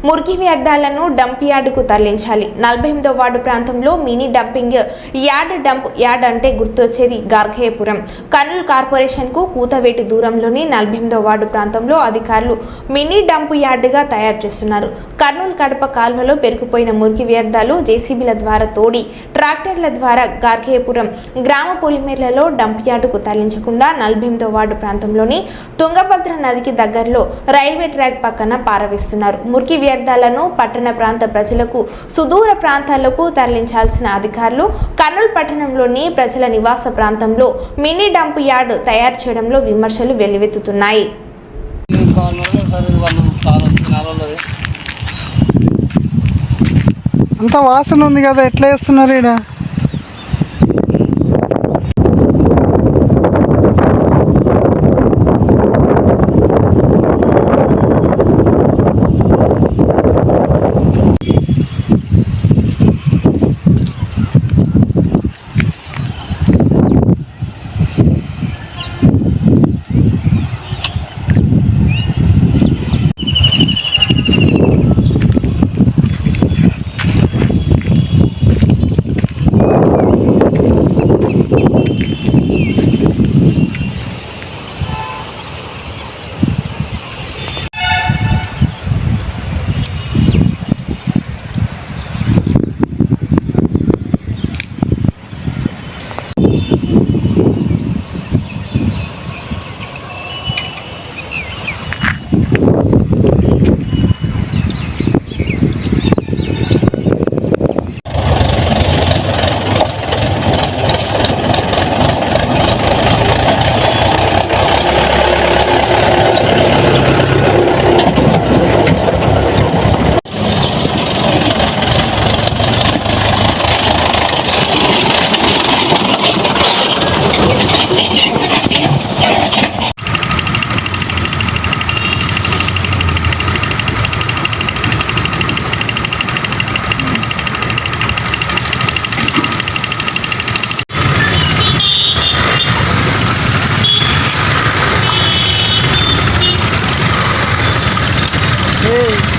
మురికి వ్యర్థాలను డంప్ యార్డుకు తరలించాలి. 48వ వార్డు ప్రాంతంలో mini dumping yard. Dump yard అంటే గుర్తొచ్చేది గార్ఖేయపురం. కర్నూలు కార్పొరేషన్కు కూతవేటి దూరంలోని 48వ వార్డు ప్రాంతంలో అధికారులు మినీ డంప్ యార్డుగా తయారు చేస్తున్నారు. కర్నూలు కడప కాల్వలో పెరిగిపోయిన మురికి వ్యర్థాలు జేసీబీల ద్వారా తోడి ట్రాక్టర్ల ద్వారా గార్ఖేయపురం గ్రామ పొలిమేర్లలో డంప్ యార్డుకు తరలించకుండా 48వ వార్డు ప్రాంతంలోని తుంగభద్ర నదికి దగ్గరలో రైల్వే ట్రాక్ పక్కన పారవేస్తున్నారు. మురికి వ్యర్థాలను పట్టణ ప్రాంత ప్రజలకు సుదూర ప్రాంతాలకు తరలించాల్సిన అధికారులు కర్నూలు పట్టణంలోని ప్రజల నివాస ప్రాంతంలో మినీ డంప్ యార్డ్ తయారు చేయడంలో విమర్శలు వెల్లువెత్తుతున్నాయి. అంత వాసన ఉంది కదా, ఎట్లా చేస్తున్నారు ఈడ?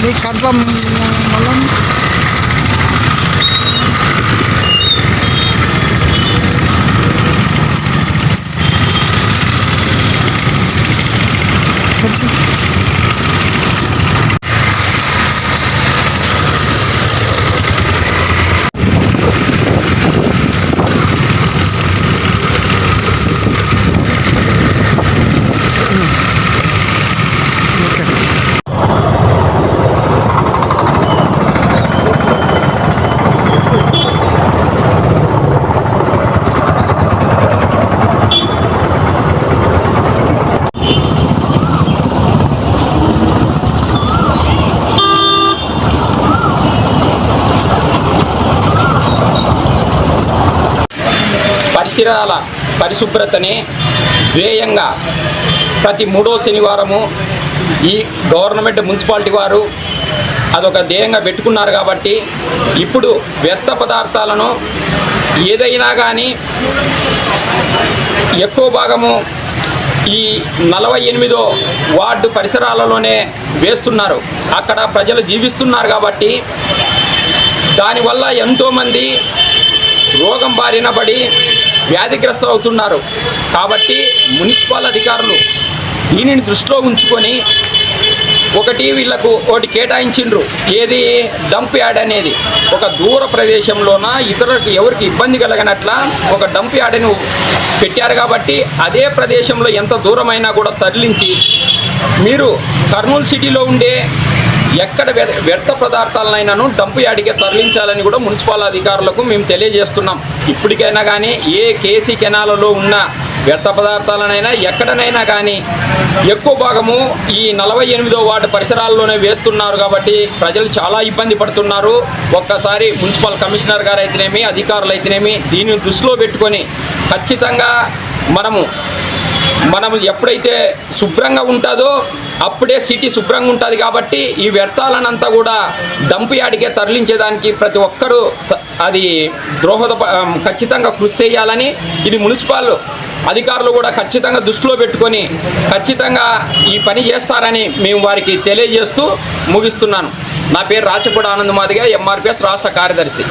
నీ కంట్లో మళ్ళీ పరిసరాల పరిశుభ్రతని ధ్యేయంగా ప్రతి 3వ శనివారము ఈ గవర్నమెంట్ మున్సిపాలిటీ వారు అదొక ధ్యేయంగా పెట్టుకున్నారు. కాబట్టి ఇప్పుడు వ్యర్థ పదార్థాలను ఏదైనా కానీ ఎక్కువ భాగము ఈ 48వ వార్డు పరిసరాలలోనే వేస్తున్నారు. అక్కడ ప్రజలు జీవిస్తున్నారు కాబట్టి దానివల్ల ఎంతోమంది రోగం బారిన పడి వ్యాధిగ్రస్తులు అవుతున్నారు. కాబట్టి మున్సిపల్ అధికారులు దీనిని దృష్టిలో ఉంచుకొని వీళ్ళకు ఒకటి కేటాయించిండ్రు. ఏది డంప్ యార్డ్ అనేది ఒక దూర ప్రదేశంలోన ఇతరులకు ఎవరికి ఇబ్బంది కలగనట్ల ఒక డంప్ యార్డ్ని పెట్టారు. కాబట్టి అదే ప్రదేశంలో ఎంత దూరమైనా కూడా తరలించి మీరు కర్నూలు సిటీలో ఉండే ఎక్కడ వ్యర్థ పదార్థాలనైనాను డంప్ యార్డ్కే తరలించాలని కూడా మున్సిపల్ అధికారులకు మేము తెలియజేస్తున్నాం. ఇప్పటికైనా కానీ ఏ కేసీ కెనాలలో ఉన్న వ్యర్థ పదార్థాలనైనా ఎక్కడనైనా కానీ ఎక్కువ భాగము ఈ 48వ వార్డు పరిసరాల్లోనే వేస్తున్నారు. కాబట్టి ప్రజలు చాలా ఇబ్బంది పడుతున్నారు. ఒక్కసారి మున్సిపల్ కమిషనర్ గారు అయితేనేమి అధికారులు అయితేనేమి దీనిని దృష్టిలో పెట్టుకొని ఖచ్చితంగా మనము ఎప్పుడైతే శుభ్రంగా ఉంటుందో అప్పుడే సిటీ శుభ్రంగా ఉంటుంది. కాబట్టి ఈ వ్యర్థాలనంతా కూడా డంప్ యార్డ్కే తరలించేదానికి ప్రతి ఒక్కరూ అది ఖచ్చితంగా కృషి చేయాలని ఇది మున్సిపల్ అధికారులు కూడా ఖచ్చితంగా దృష్టిలో పెట్టుకొని ఖచ్చితంగా ఈ పని చేస్తారని మేము వారికి తెలియజేస్తూ ముగిస్తున్నాను. నా పేరు రాచపూడి ఆనంద్ మాదిగ, ఎంఆర్పిఎస్ రాష్ట్ర కార్యదర్శి.